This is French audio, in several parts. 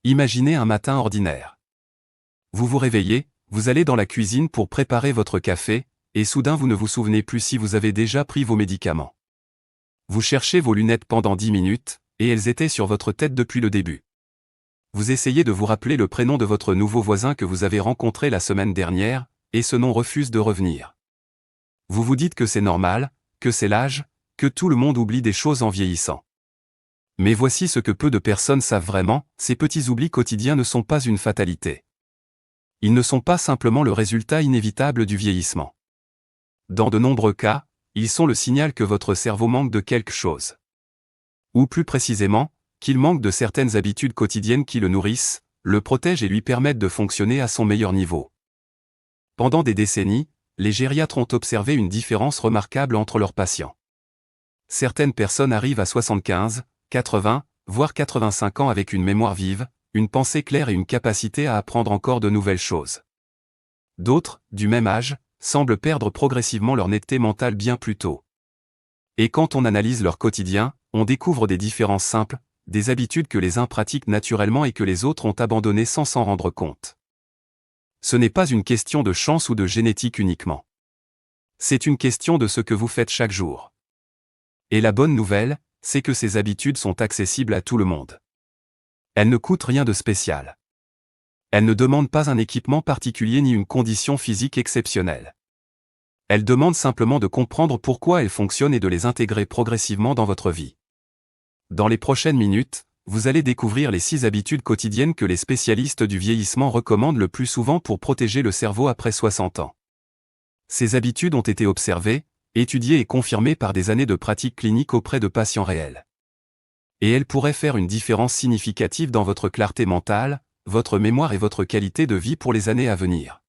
Imaginez un matin ordinaire. Vous vous réveillez, vous allez dans la cuisine pour préparer votre café, et soudain vous ne vous souvenez plus si vous avez déjà pris vos médicaments. Vous cherchez vos lunettes pendant 10 minutes, et elles étaient sur votre tête depuis le début. Vous essayez de vous rappeler le prénom de votre nouveau voisin que vous avez rencontré la semaine dernière, et ce nom refuse de revenir. Vous vous dites que c'est normal, que c'est l'âge, que tout le monde oublie des choses en vieillissant. Mais voici ce que peu de personnes savent vraiment, ces petits oublis quotidiens ne sont pas une fatalité. Ils ne sont pas simplement le résultat inévitable du vieillissement. Dans de nombreux cas, ils sont le signal que votre cerveau manque de quelque chose. Ou plus précisément, qu'il manque de certaines habitudes quotidiennes qui le nourrissent, le protègent et lui permettent de fonctionner à son meilleur niveau. Pendant des décennies, les gériatres ont observé une différence remarquable entre leurs patients. Certaines personnes arrivent à 75, 80, voire 85 ans avec une mémoire vive, une pensée claire et une capacité à apprendre encore de nouvelles choses. D'autres, du même âge, semblent perdre progressivement leur netteté mentale bien plus tôt. Et quand on analyse leur quotidien, on découvre des différences simples, des habitudes que les uns pratiquent naturellement et que les autres ont abandonnées sans s'en rendre compte. Ce n'est pas une question de chance ou de génétique uniquement. C'est une question de ce que vous faites chaque jour. Et la bonne nouvelle, c'est que ces habitudes sont accessibles à tout le monde. Elles ne coûtent rien de spécial. Elles ne demandent pas un équipement particulier ni une condition physique exceptionnelle. Elles demandent simplement de comprendre pourquoi elles fonctionnent et de les intégrer progressivement dans votre vie. Dans les prochaines minutes, vous allez découvrir les 6 habitudes quotidiennes que les spécialistes du vieillissement recommandent le plus souvent pour protéger le cerveau après 60 ans. Ces habitudes ont été observées, étudiées et confirmées par des années de pratique clinique auprès de patients réels. Et elles pourraient faire une différence significative dans votre clarté mentale, votre mémoire et votre qualité de vie pour les années à venir.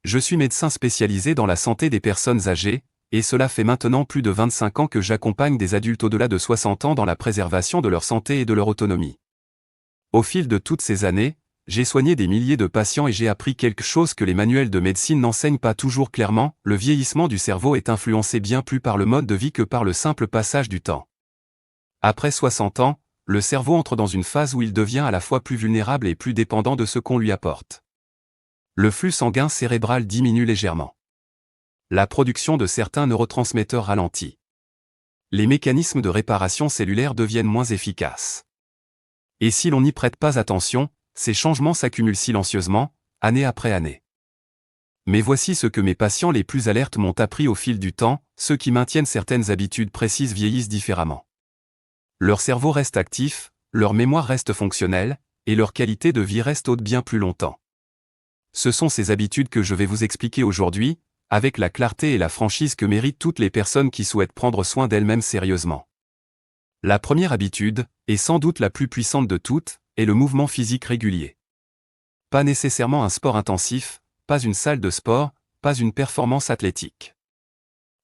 Je suis médecin spécialisé dans la santé des personnes âgées, et cela fait maintenant plus de 25 ans que j'accompagne des adultes au-delà de 60 ans dans la préservation de leur santé et de leur autonomie. Au fil de toutes ces années, j'ai soigné des milliers de patients et j'ai appris quelque chose que les manuels de médecine n'enseignent pas toujours clairement, le vieillissement du cerveau est influencé bien plus par le mode de vie que par le simple passage du temps. Après 60 ans, le cerveau entre dans une phase où il devient à la fois plus vulnérable et plus dépendant de ce qu'on lui apporte. Le flux sanguin cérébral diminue légèrement. La production de certains neurotransmetteurs ralentit. Les mécanismes de réparation cellulaire deviennent moins efficaces. Et si l'on n'y prête pas attention, ces changements s'accumulent silencieusement, année après année. Mais voici ce que mes patients les plus alertes m'ont appris au fil du temps, ceux qui maintiennent certaines habitudes précises vieillissent différemment. Leur cerveau reste actif, leur mémoire reste fonctionnelle, et leur qualité de vie reste haute bien plus longtemps. Ce sont ces habitudes que je vais vous expliquer aujourd'hui, avec la clarté et la franchise que méritent toutes les personnes qui souhaitent prendre soin d'elles-mêmes sérieusement. La première habitude, et sans doute la plus puissante de toutes, est le mouvement physique régulier. Pas nécessairement un sport intensif, pas une salle de sport, pas une performance athlétique.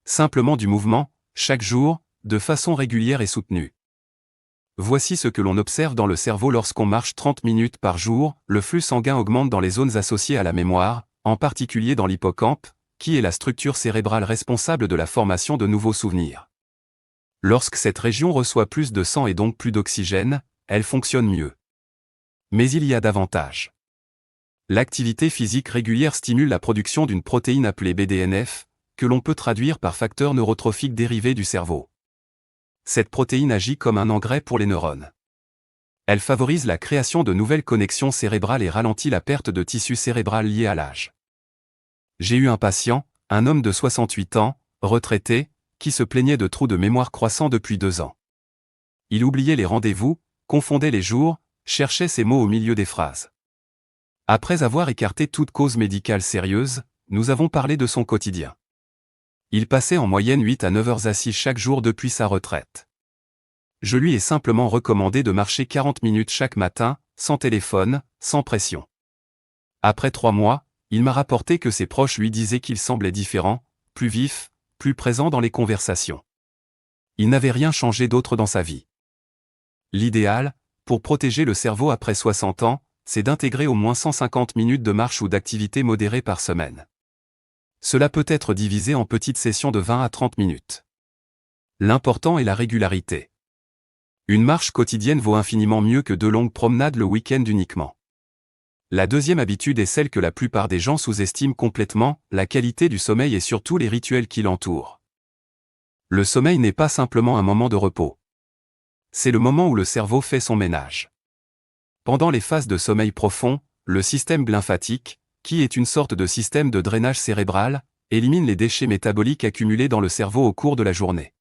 Simplement du mouvement, chaque jour, de façon régulière et soutenue. Voici ce que l'on observe dans le cerveau lorsqu'on marche 30 minutes par jour, le flux sanguin augmente dans les zones associées à la mémoire, en particulier dans l'hippocampe, qui est la structure cérébrale responsable de la formation de nouveaux souvenirs. Lorsque cette région reçoit plus de sang et donc plus d'oxygène, elle fonctionne mieux. Mais il y a davantage. L'activité physique régulière stimule la production d'une protéine appelée BDNF, que l'on peut traduire par facteur neurotrophique dérivé du cerveau. Cette protéine agit comme un engrais pour les neurones. Elle favorise la création de nouvelles connexions cérébrales et ralentit la perte de tissu cérébral liée à l'âge. J'ai eu un patient, un homme de 68 ans, retraité, qui se plaignait de trous de mémoire croissants depuis 2 ans. Il oubliait les rendez-vous, confondait les jours, cherchait ses mots au milieu des phrases. Après avoir écarté toute cause médicale sérieuse, nous avons parlé de son quotidien. Il passait en moyenne 8 à 9 heures assis chaque jour depuis sa retraite. Je lui ai simplement recommandé de marcher 40 minutes chaque matin, sans téléphone, sans pression. Après 3 mois, il m'a rapporté que ses proches lui disaient qu'il semblait différent, plus vif, plus présent dans les conversations. Il n'avait rien changé d'autre dans sa vie. L'idéal, pour protéger le cerveau après 60 ans, c'est d'intégrer au moins 150 minutes de marche ou d'activité modérée par semaine. Cela peut être divisé en petites sessions de 20 à 30 minutes. L'important est la régularité. Une marche quotidienne vaut infiniment mieux que 2 longues promenades le week-end uniquement. La deuxième habitude est celle que la plupart des gens sous-estiment complètement, la qualité du sommeil et surtout les rituels qui l'entourent. Le sommeil n'est pas simplement un moment de repos. C'est le moment où le cerveau fait son ménage. Pendant les phases de sommeil profond, le système lymphatique, qui est une sorte de système de drainage cérébral, élimine les déchets métaboliques accumulés dans le cerveau au cours de la journée.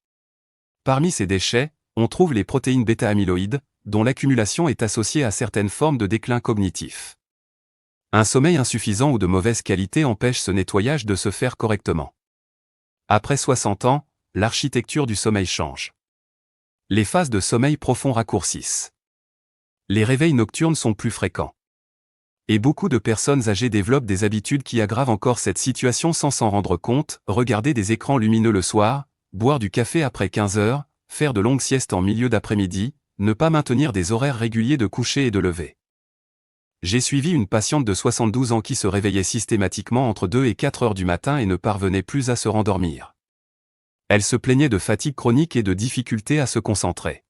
Parmi ces déchets, on trouve les protéines bêta-amyloïdes, dont l'accumulation est associée à certaines formes de déclin cognitif. Un sommeil insuffisant ou de mauvaise qualité empêche ce nettoyage de se faire correctement. Après 60 ans, l'architecture du sommeil change. Les phases de sommeil profond raccourcissent. Les réveils nocturnes sont plus fréquents. Et beaucoup de personnes âgées développent des habitudes qui aggravent encore cette situation sans s'en rendre compte, regarder des écrans lumineux le soir, boire du café après 15 heures, faire de longues siestes en milieu d'après-midi, ne pas maintenir des horaires réguliers de coucher et de lever. J'ai suivi une patiente de 72 ans qui se réveillait systématiquement entre 2 et 4 heures du matin et ne parvenait plus à se rendormir. Elle se plaignait de fatigue chronique et de difficulté à se concentrer.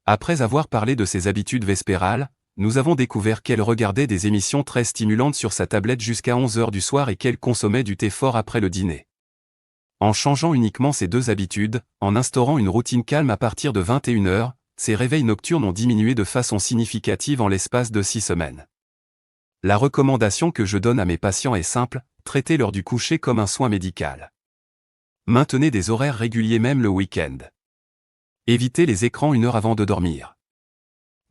Après avoir parlé de ses habitudes vespérales, nous avons découvert qu'elle regardait des émissions très stimulantes sur sa tablette jusqu'à 11 heures du soir et qu'elle consommait du thé fort après le dîner. En changeant uniquement ces 2 habitudes, en instaurant une routine calme à partir de 21 heures, ses réveils nocturnes ont diminué de façon significative en l'espace de 6 semaines. La recommandation que je donne à mes patients est simple, traitez l'heure du coucher comme un soin médical. Maintenez des horaires réguliers même le week-end. Évitez les écrans 1 heure avant de dormir.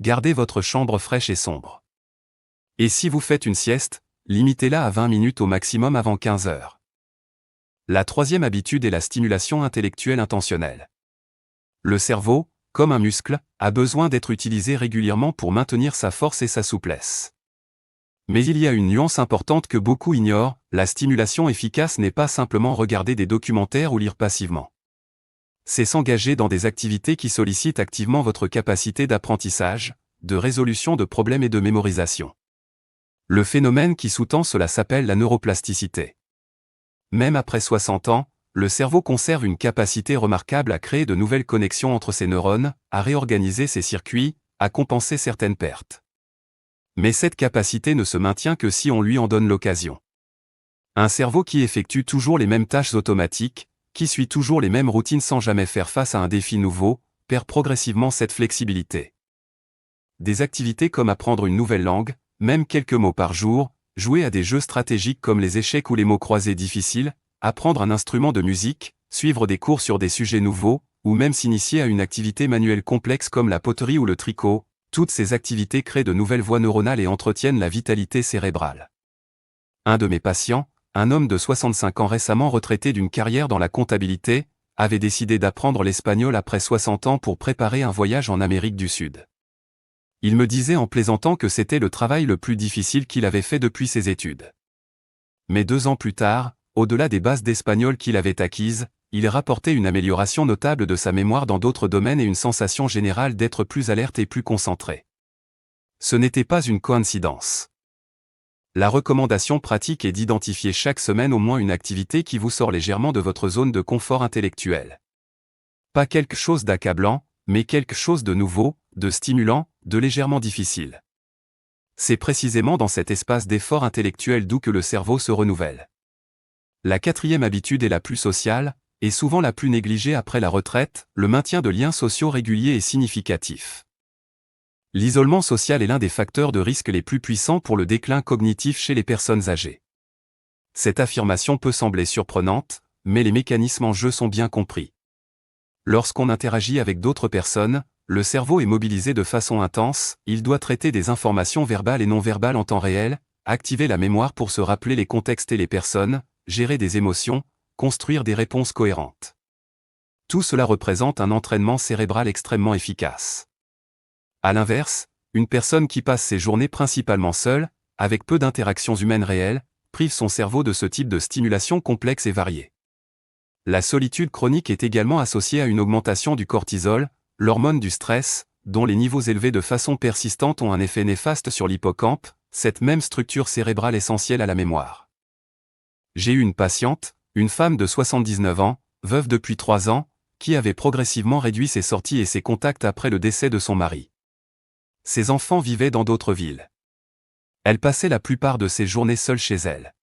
Gardez votre chambre fraîche et sombre. Et si vous faites une sieste, limitez-la à 20 minutes au maximum avant 15 heures. La troisième habitude est la stimulation intellectuelle intentionnelle. Le cerveau, comme un muscle, a besoin d'être utilisé régulièrement pour maintenir sa force et sa souplesse. Mais il y a une nuance importante que beaucoup ignorent, la stimulation efficace n'est pas simplement regarder des documentaires ou lire passivement. C'est s'engager dans des activités qui sollicitent activement votre capacité d'apprentissage, de résolution de problèmes et de mémorisation. Le phénomène qui sous-tend cela s'appelle la neuroplasticité. Même après 60 ans, le cerveau conserve une capacité remarquable à créer de nouvelles connexions entre ses neurones, à réorganiser ses circuits, à compenser certaines pertes. Mais cette capacité ne se maintient que si on lui en donne l'occasion. Un cerveau qui effectue toujours les mêmes tâches automatiques, qui suit toujours les mêmes routines sans jamais faire face à un défi nouveau, perd progressivement cette flexibilité. Des activités comme apprendre une nouvelle langue, même quelques mots par jour, jouer à des jeux stratégiques comme les échecs ou les mots croisés difficiles, apprendre un instrument de musique, suivre des cours sur des sujets nouveaux, ou même s'initier à une activité manuelle complexe comme la poterie ou le tricot, toutes ces activités créent de nouvelles voies neuronales et entretiennent la vitalité cérébrale. Un de mes patients, un homme de 65 ans récemment retraité d'une carrière dans la comptabilité, avait décidé d'apprendre l'espagnol après 60 ans pour préparer un voyage en Amérique du Sud. Il me disait en plaisantant que c'était le travail le plus difficile qu'il avait fait depuis ses études. Mais 2 ans plus tard, au-delà des bases d'espagnol qu'il avait acquises, il rapportait une amélioration notable de sa mémoire dans d'autres domaines et une sensation générale d'être plus alerte et plus concentré. Ce n'était pas une coïncidence. La recommandation pratique est d'identifier chaque semaine au moins une activité qui vous sort légèrement de votre zone de confort intellectuel. Pas quelque chose d'accablant, mais quelque chose de nouveau, de stimulant, de légèrement difficile. C'est précisément dans cet espace d'effort intellectuel doux que le cerveau se renouvelle. La quatrième habitude est la plus sociale, et souvent la plus négligée après la retraite, le maintien de liens sociaux réguliers et significatifs. L'isolement social est l'un des facteurs de risque les plus puissants pour le déclin cognitif chez les personnes âgées. Cette affirmation peut sembler surprenante, mais les mécanismes en jeu sont bien compris. Lorsqu'on interagit avec d'autres personnes, le cerveau est mobilisé de façon intense, il doit traiter des informations verbales et non verbales en temps réel, activer la mémoire pour se rappeler les contextes et les personnes, gérer des émotions, construire des réponses cohérentes. Tout cela représente un entraînement cérébral extrêmement efficace. À l'inverse, une personne qui passe ses journées principalement seule, avec peu d'interactions humaines réelles, prive son cerveau de ce type de stimulation complexe et variée. La solitude chronique est également associée à une augmentation du cortisol, l'hormone du stress, dont les niveaux élevés de façon persistante ont un effet néfaste sur l'hippocampe, cette même structure cérébrale essentielle à la mémoire. J'ai eu une patiente, une femme de 79 ans, veuve depuis 3 ans, qui avait progressivement réduit ses sorties et ses contacts après le décès de son mari. Ses enfants vivaient dans d'autres villes. Elle passait la plupart de ses journées seule chez elle.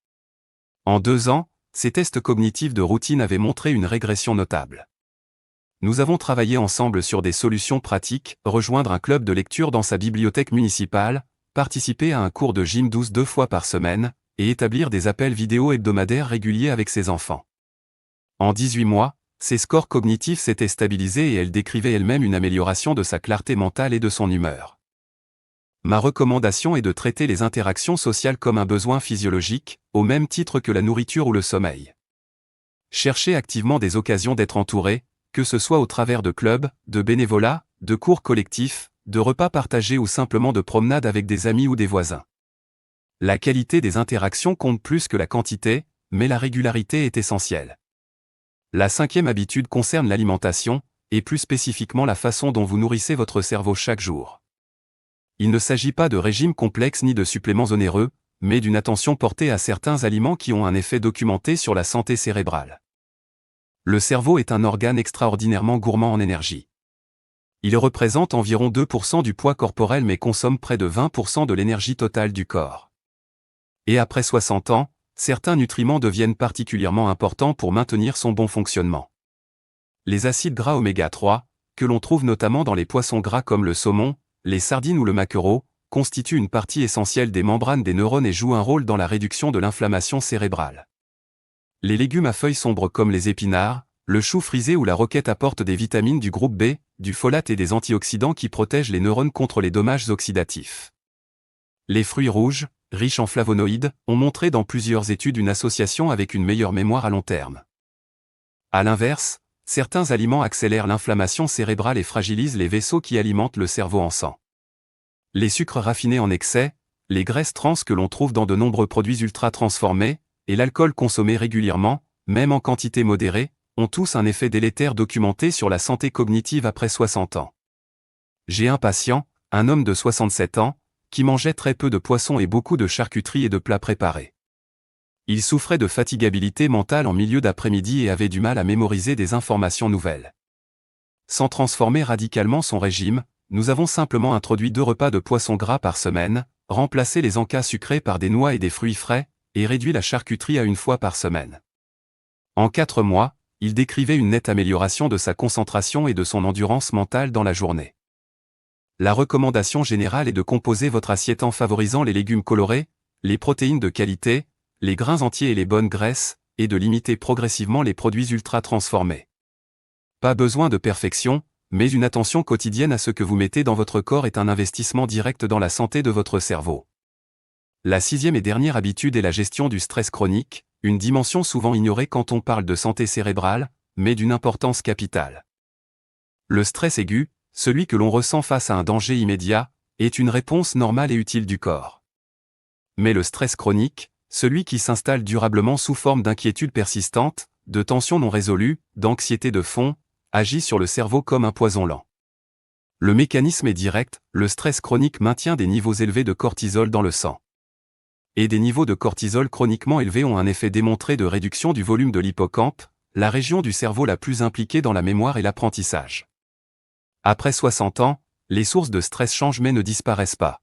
En 2 ans, ses tests cognitifs de routine avaient montré une régression notable. Nous avons travaillé ensemble sur des solutions pratiques, rejoindre un club de lecture dans sa bibliothèque municipale, participer à un cours de gym 2 fois par semaine, et établir des appels vidéo hebdomadaires réguliers avec ses enfants. En 18 mois, ses scores cognitifs s'étaient stabilisés et elle décrivait elle-même une amélioration de sa clarté mentale et de son humeur. Ma recommandation est de traiter les interactions sociales comme un besoin physiologique, au même titre que la nourriture ou le sommeil. Cherchez activement des occasions d'être entouré, que ce soit au travers de clubs, de bénévolat, de cours collectifs, de repas partagés ou simplement de promenades avec des amis ou des voisins. La qualité des interactions compte plus que la quantité, mais la régularité est essentielle. La 5e habitude concerne l'alimentation, et plus spécifiquement la façon dont vous nourrissez votre cerveau chaque jour. Il ne s'agit pas de régimes complexes ni de suppléments onéreux, mais d'une attention portée à certains aliments qui ont un effet documenté sur la santé cérébrale. Le cerveau est un organe extraordinairement gourmand en énergie. Il représente environ 2% du poids corporel mais consomme près de 20% de l'énergie totale du corps. Et après 60 ans, certains nutriments deviennent particulièrement importants pour maintenir son bon fonctionnement. Les acides gras oméga 3, que l'on trouve notamment dans les poissons gras comme le saumon, les sardines ou le maquereau, constituent une partie essentielle des membranes des neurones et jouent un rôle dans la réduction de l'inflammation cérébrale. Les légumes à feuilles sombres comme les épinards, le chou frisé ou la roquette apportent des vitamines du groupe B, du folate et des antioxydants qui protègent les neurones contre les dommages oxydatifs. Les fruits rouges, riches en flavonoïdes, ont montré dans plusieurs études une association avec une meilleure mémoire à long terme. À l'inverse, certains aliments accélèrent l'inflammation cérébrale et fragilisent les vaisseaux qui alimentent le cerveau en sang. Les sucres raffinés en excès, les graisses trans que l'on trouve dans de nombreux produits ultra transformés, et l'alcool consommé régulièrement, même en quantité modérée, ont tous un effet délétère documenté sur la santé cognitive après 60 ans. J'ai un patient, un homme de 67 ans, qui mangeait très peu de poissons et beaucoup de charcuterie et de plats préparés. Il souffrait de fatigabilité mentale en milieu d'après-midi et avait du mal à mémoriser des informations nouvelles. Sans transformer radicalement son régime, nous avons simplement introduit 2 repas de poisson gras par semaine, remplacé les encas sucrés par des noix et des fruits frais, et réduit la charcuterie à 1 fois par semaine. En 4 mois, il décrivait une nette amélioration de sa concentration et de son endurance mentale dans la journée. La recommandation générale est de composer votre assiette en favorisant les légumes colorés, les protéines de qualité, les grains entiers et les bonnes graisses, et de limiter progressivement les produits ultra transformés. Pas besoin de perfection, mais une attention quotidienne à ce que vous mettez dans votre corps est un investissement direct dans la santé de votre cerveau. La 6e et dernière habitude est la gestion du stress chronique, une dimension souvent ignorée quand on parle de santé cérébrale, mais d'une importance capitale. Le stress aigu, celui que l'on ressent face à un danger immédiat, est une réponse normale et utile du corps. Mais le stress chronique, celui qui s'installe durablement sous forme d'inquiétude persistante, de tensions non résolues, d'anxiété de fond, agit sur le cerveau comme un poison lent. Le mécanisme est direct, le stress chronique maintient des niveaux élevés de cortisol dans le sang. Et des niveaux de cortisol chroniquement élevés ont un effet démontré de réduction du volume de l'hippocampe, la région du cerveau la plus impliquée dans la mémoire et l'apprentissage. Après 60 ans, les sources de stress changent mais ne disparaissent pas.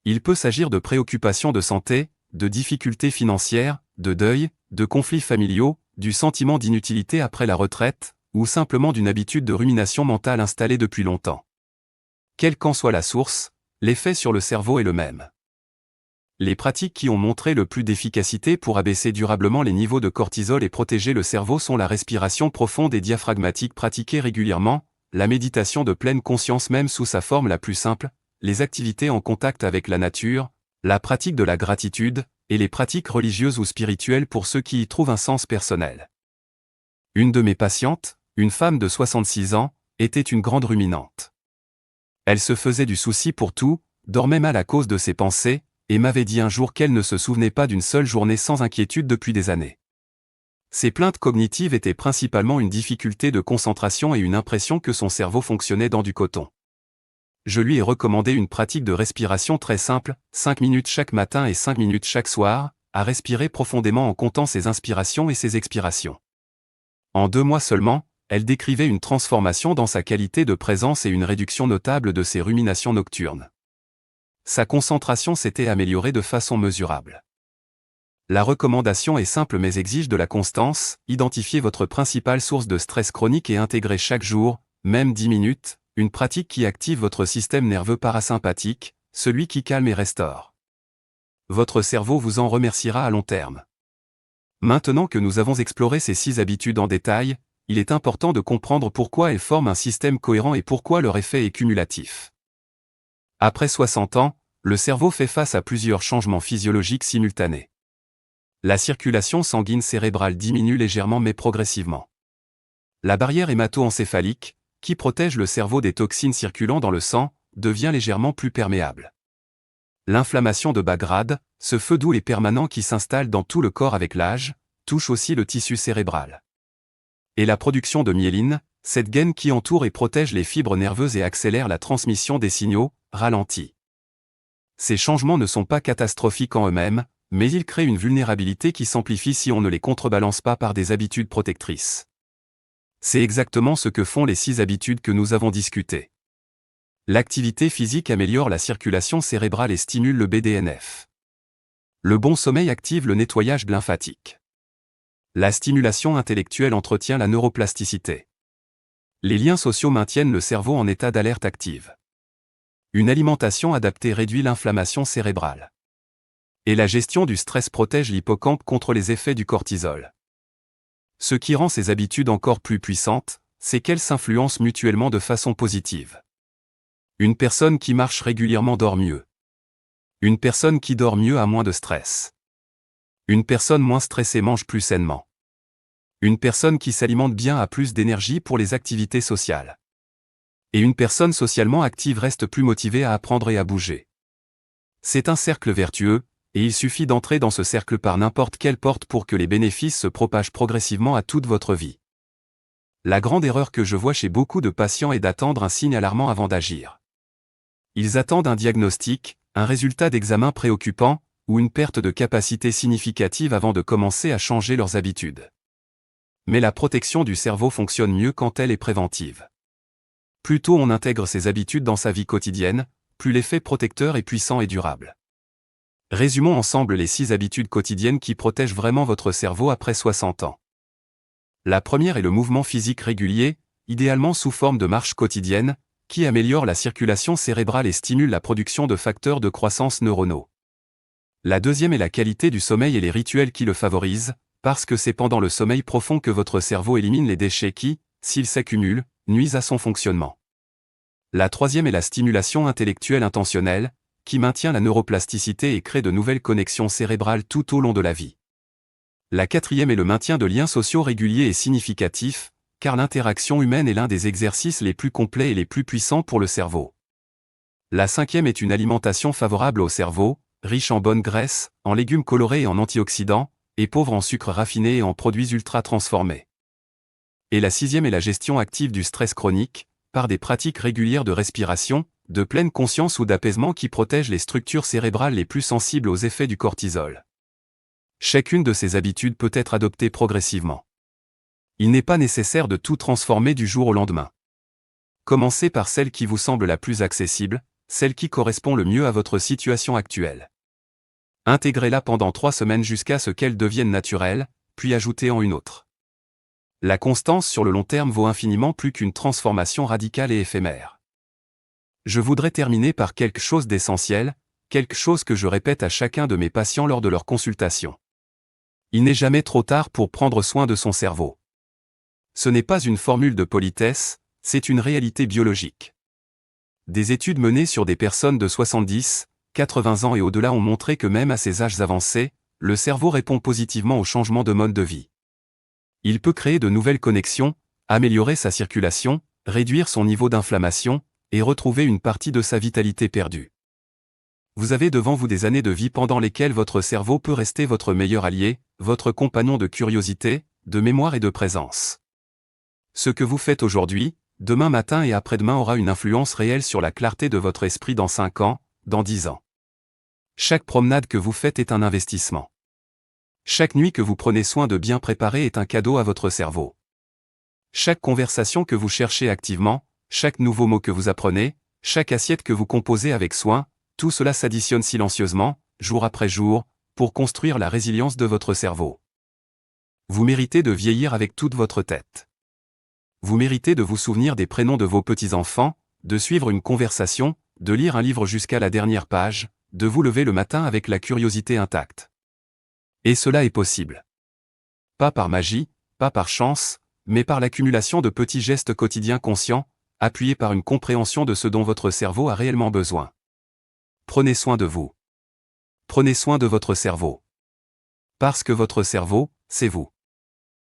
Il peut s'agir de préoccupations de santé, de difficultés financières, de deuil, de conflits familiaux, du sentiment d'inutilité après la retraite, ou simplement d'une habitude de rumination mentale installée depuis longtemps. Quelle qu'en soit la source, l'effet sur le cerveau est le même. Les pratiques qui ont montré le plus d'efficacité pour abaisser durablement les niveaux de cortisol et protéger le cerveau sont la respiration profonde et diaphragmatique pratiquée régulièrement, la méditation de pleine conscience même sous sa forme la plus simple, les activités en contact avec la nature, la pratique de la gratitude, et les pratiques religieuses ou spirituelles pour ceux qui y trouvent un sens personnel. Une de mes patientes, une femme de 66 ans, était une grande ruminante. Elle se faisait du souci pour tout, dormait mal à cause de ses pensées, et m'avait dit un jour qu'elle ne se souvenait pas d'une seule journée sans inquiétude depuis des années. Ses plaintes cognitives étaient principalement une difficulté de concentration et une impression que son cerveau fonctionnait dans du coton. Je lui ai recommandé une pratique de respiration très simple, 5 minutes chaque matin et 5 minutes chaque soir, à respirer profondément en comptant ses inspirations et ses expirations. En 2 mois seulement, elle décrivait une transformation dans sa qualité de présence et une réduction notable de ses ruminations nocturnes. Sa concentration s'était améliorée de façon mesurable. La recommandation est simple mais exige de la constance, identifiez votre principale source de stress chronique et intégrez chaque jour, même 10 minutes, une pratique qui active votre système nerveux parasympathique, celui qui calme et restaure. Votre cerveau vous en remerciera à long terme. Maintenant que nous avons exploré ces 6 habitudes en détail, il est important de comprendre pourquoi elles forment un système cohérent et pourquoi leur effet est cumulatif. Après 60 ans, le cerveau fait face à plusieurs changements physiologiques simultanés. La circulation sanguine cérébrale diminue légèrement mais progressivement. La barrière hémato-encéphalique, qui protège le cerveau des toxines circulant dans le sang, devient légèrement plus perméable. L'inflammation de bas grade, ce feu doux et permanent qui s'installe dans tout le corps avec l'âge, touche aussi le tissu cérébral. Et la production de myéline, cette gaine qui entoure et protège les fibres nerveuses et accélère la transmission des signaux, ralentit. Ces changements ne sont pas catastrophiques en eux-mêmes, mais ils créent une vulnérabilité qui s'amplifie si on ne les contrebalance pas par des habitudes protectrices. C'est exactement ce que font les 6 habitudes que nous avons discutées. L'activité physique améliore la circulation cérébrale et stimule le BDNF. Le bon sommeil active le nettoyage lymphatique. La stimulation intellectuelle entretient la neuroplasticité. Les liens sociaux maintiennent le cerveau en état d'alerte active. Une alimentation adaptée réduit l'inflammation cérébrale. Et la gestion du stress protège l'hippocampe contre les effets du cortisol. Ce qui rend ces habitudes encore plus puissantes, c'est qu'elles s'influencent mutuellement de façon positive. Une personne qui marche régulièrement dort mieux. Une personne qui dort mieux a moins de stress. Une personne moins stressée mange plus sainement. Une personne qui s'alimente bien a plus d'énergie pour les activités sociales. Et une personne socialement active reste plus motivée à apprendre et à bouger. C'est un cercle vertueux, et il suffit d'entrer dans ce cercle par n'importe quelle porte pour que les bénéfices se propagent progressivement à toute votre vie. La grande erreur que je vois chez beaucoup de patients est d'attendre un signe alarmant avant d'agir. Ils attendent un diagnostic, un résultat d'examen préoccupant, ou une perte de capacité significative avant de commencer à changer leurs habitudes. Mais la protection du cerveau fonctionne mieux quand elle est préventive. Plus tôt on intègre ces habitudes dans sa vie quotidienne, plus l'effet protecteur est puissant et durable. Résumons ensemble les 6 habitudes quotidiennes qui protègent vraiment votre cerveau après 60 ans. La première est le mouvement physique régulier, idéalement sous forme de marche quotidienne, qui améliore la circulation cérébrale et stimule la production de facteurs de croissance neuronaux. La deuxième est la qualité du sommeil et les rituels qui le favorisent, parce que c'est pendant le sommeil profond que votre cerveau élimine les déchets qui, s'ils s'accumulent, nuisent à son fonctionnement. La troisième est la stimulation intellectuelle intentionnelle, qui maintient la neuroplasticité et crée de nouvelles connexions cérébrales tout au long de la vie. La quatrième est le maintien de liens sociaux réguliers et significatifs, car l'interaction humaine est l'un des exercices les plus complets et les plus puissants pour le cerveau. La cinquième est une alimentation favorable au cerveau, riche en bonnes graisses, en légumes colorés et en antioxydants, et pauvre en sucres raffinés et en produits ultra transformés. Et la sixième est la gestion active du stress chronique, par des pratiques régulières de respiration, de pleine conscience ou d'apaisement qui protègent les structures cérébrales les plus sensibles aux effets du cortisol. Chacune de ces habitudes peut être adoptée progressivement. Il n'est pas nécessaire de tout transformer du jour au lendemain. Commencez par celle qui vous semble la plus accessible, celle qui correspond le mieux à votre situation actuelle. Intégrez-la pendant 3 semaines jusqu'à ce qu'elle devienne naturelle, puis ajoutez-en une autre. La constance sur le long terme vaut infiniment plus qu'une transformation radicale et éphémère. Je voudrais terminer par quelque chose d'essentiel, quelque chose que je répète à chacun de mes patients lors de leur consultation. Il n'est jamais trop tard pour prendre soin de son cerveau. Ce n'est pas une formule de politesse, c'est une réalité biologique. Des études menées sur des personnes de 70, 80 ans et au-delà ont montré que même à ces âges avancés, le cerveau répond positivement au changement de mode de vie. Il peut créer de nouvelles connexions, améliorer sa circulation, réduire son niveau d'inflammation, et retrouver une partie de sa vitalité perdue. Vous avez devant vous des années de vie pendant lesquelles votre cerveau peut rester votre meilleur allié, votre compagnon de curiosité, de mémoire et de présence. Ce que vous faites aujourd'hui, demain matin et après-demain aura une influence réelle sur la clarté de votre esprit dans 5 ans, dans 10 ans. Chaque promenade que vous faites est un investissement. Chaque nuit que vous prenez soin de bien préparer est un cadeau à votre cerveau. Chaque conversation que vous cherchez activement, chaque nouveau mot que vous apprenez, chaque assiette que vous composez avec soin, tout cela s'additionne silencieusement, jour après jour, pour construire la résilience de votre cerveau. Vous méritez de vieillir avec toute votre tête. Vous méritez de vous souvenir des prénoms de vos petits-enfants, de suivre une conversation, de lire un livre jusqu'à la dernière page, de vous lever le matin avec la curiosité intacte. Et cela est possible. Pas par magie, pas par chance, mais par l'accumulation de petits gestes quotidiens conscients, appuyés par une compréhension de ce dont votre cerveau a réellement besoin. Prenez soin de vous. Prenez soin de votre cerveau. Parce que votre cerveau, c'est vous.